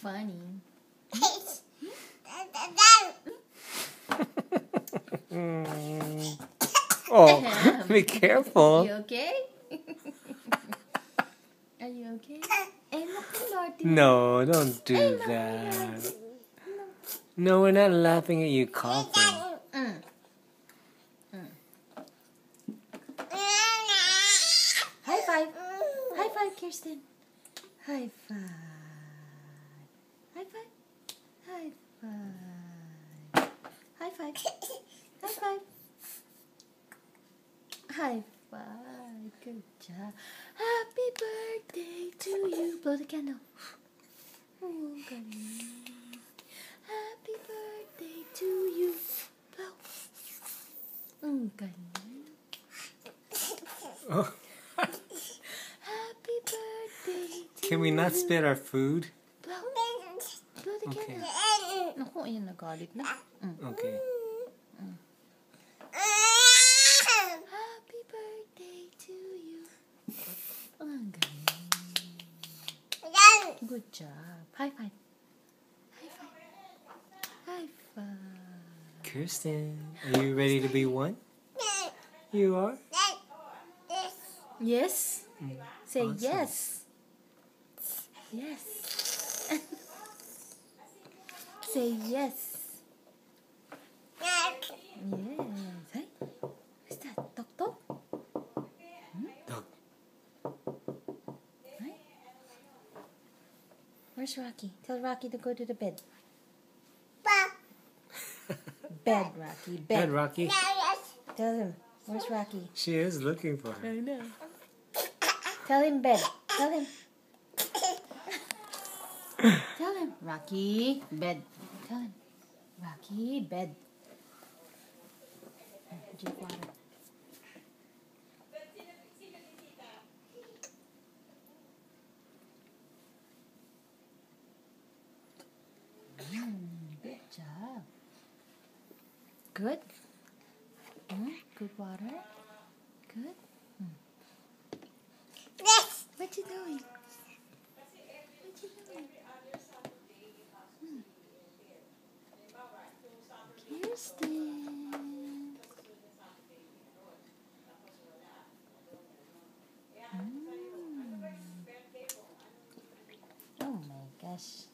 funny. Oh, be careful. You okay? Are you okay? No, don't do that. No, we're not laughing at you coughing. High five. High five, Kirsten. High five. High five. High five. High five. High five. High five. Good job. Happy birthday to you. Blow the candle. Oh, galing. Happy birthday to you. Blow. Oh, galing. Oh. Happy birthday to Can we not spit our food? Blow. Blow the Okay. candle. Naku, ayan, nagalit na. Okay. Happy birthday to you. Ang galing. Good job. High five. High five. High five. Kirsten, are you ready to be one? You are? Yes. Say Awesome. yes. Yes. Say yes. Yes. Hey, what's that? Tok tok? Dog. Hey? Where's Rocky? Tell Rocky to go to the bed. Bed, Rocky. Bed. Bed, Rocky. Tell him. Where's Rocky? She is looking for her. I know. Tell him bed. Tell him. Tell him. Rocky, bed. Tell him. Rocky, bed. Drink water. Good job. Good. Good water. Good. What you doing? What you doing? Kirsten. Oh my gosh.